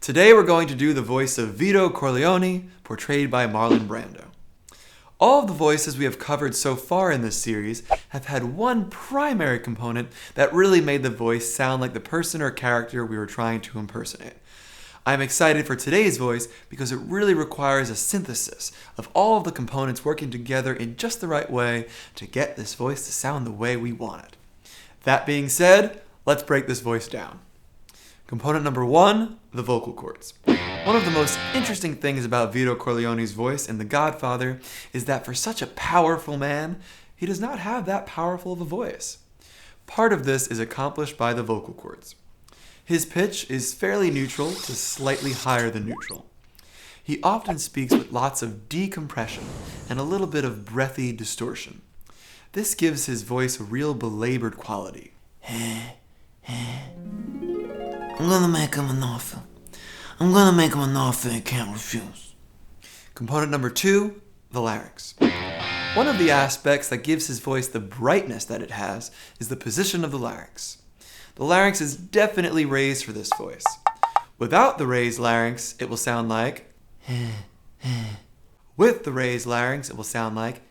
Today we're going to do the voice of Vito Corleone, portrayed by Marlon Brando. All of the voices we have covered so far in this series have had one primary component that really made the voice sound like the person or character we were trying to impersonate. I'm excited for today's voice because it really requires a synthesis of all of the components working together in just the right way to get this voice to sound the way we want it. That being said, let's break this voice down. Component number 1, the vocal cords. One of the most interesting things about Vito Corleone's voice in The Godfather is that for such a powerful man, he does not have that powerful of a voice. Part of this is accomplished by the vocal cords. His pitch is fairly neutral to slightly higher than neutral. He often speaks with lots of decompression and a little bit of breathy distortion. This gives his voice a real belabored quality. I'm gonna make him an offer. I'm gonna make him an offer he can't refuse. Component number 2, the larynx. One of the aspects that gives his voice the brightness that it has is the position of the larynx. The larynx is definitely raised for this voice. Without the raised larynx, it will sound like with the raised larynx, it will sound like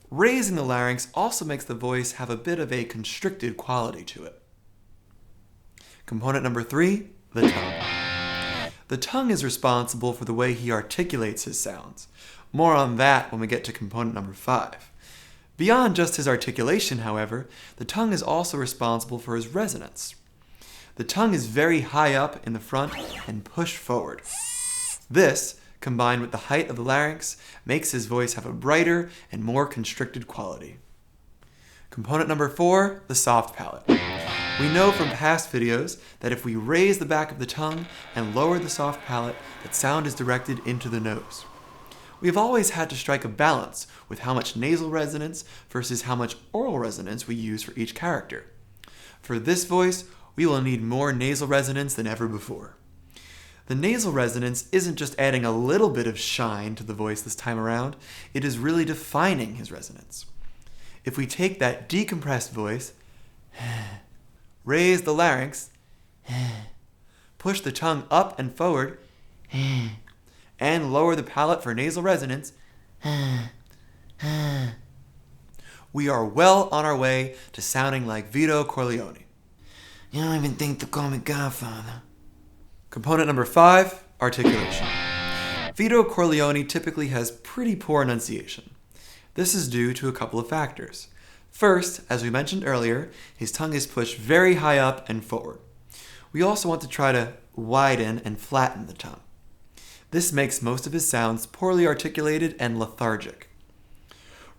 Raising the larynx also makes the voice have a bit of a constricted quality to it. Component number 3, the tongue. The tongue is responsible for the way he articulates his sounds. More on that when we get to component number 5. Beyond just his articulation, however, the tongue is also responsible for his resonance. The tongue is very high up in the front and pushed forward. This, combined with the height of the larynx, makes his voice have a brighter and more constricted quality. Component number 4, the soft palate. We know from past videos that if we raise the back of the tongue and lower the soft palate, that sound is directed into the nose. We have always had to strike a balance with how much nasal resonance versus how much oral resonance we use for each character. For this voice, we will need more nasal resonance than ever before. The nasal resonance isn't just adding a little bit of shine to the voice this time around, it is really defining his resonance. If we take that decompressed voice, raise the larynx, push the tongue up and forward, and lower the palate for nasal resonance, we are well on our way to sounding like Vito Corleone. You don't even think to call me Godfather. Component number 5, articulation. Vito Corleone typically has pretty poor enunciation. This is due to a couple of factors. First, as we mentioned earlier, his tongue is pushed very high up and forward. We also want to try to widen and flatten the tongue. This makes most of his sounds poorly articulated and lethargic.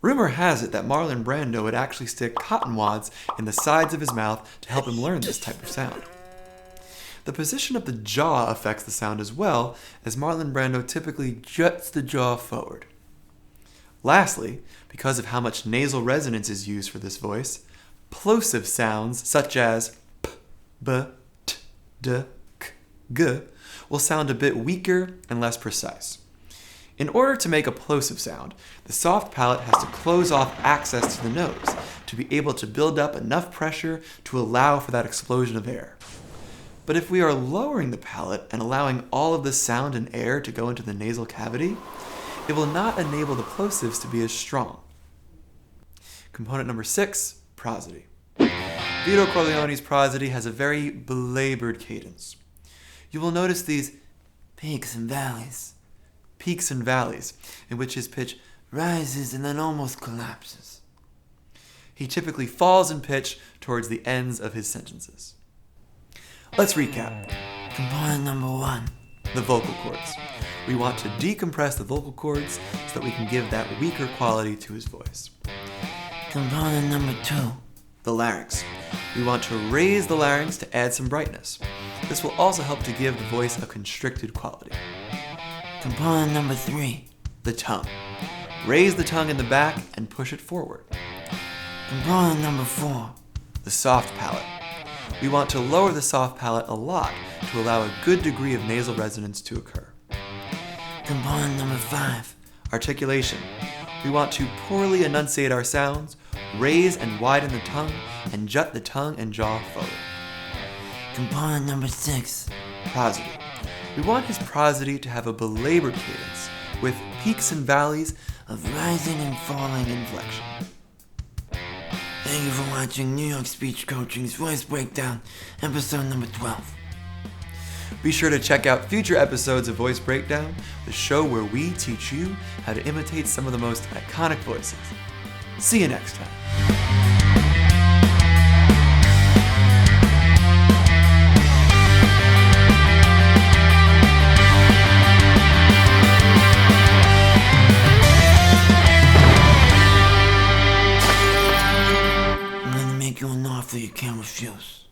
Rumor has it that Marlon Brando would actually stick cotton wads in the sides of his mouth to help him learn this type of sound. The position of the jaw affects the sound as well, as Marlon Brando typically juts the jaw forward. Lastly, because of how much nasal resonance is used for this voice, plosive sounds such as p, b, t, d, k, g will sound a bit weaker and less precise. In order to make a plosive sound, the soft palate has to close off access to the nose to be able to build up enough pressure to allow for that explosion of air. But if we are lowering the palate and allowing all of the sound and air to go into the nasal cavity, it will not enable the plosives to be as strong. Component number 6, prosody. Vito Corleone's prosody has a very belabored cadence. You will notice these Peaks and valleys. peaks and valleys in which his pitch Rises and then almost collapses. He typically falls in pitch towards the ends of his sentences. Let's recap. Component number 1. The vocal cords. We want to decompress the vocal cords so that we can give that weaker quality to his voice. Component number 2. The larynx. We want to raise the larynx to add some brightness. This will also help to give the voice a constricted quality. Component number 3. The tongue. Raise the tongue in the back and push it forward. Component number 4. The soft palate. We want to lower the soft palate a lot to allow a good degree of nasal resonance to occur. Component number 5. Articulation. We want to poorly enunciate our sounds, raise and widen the tongue, and jut the tongue and jaw forward. Component number 6. Prosody. We want his prosody to have a belabored cadence, with peaks and valleys Of rising and falling inflection. Thank you for watching New York Speech Coaching's Voice Breakdown, episode number 12. Be sure to check out future episodes of Voice Breakdown, the show where we teach you how to imitate some of the most iconic voices. See you next time. I'm gonna make you an offer you can't refuse.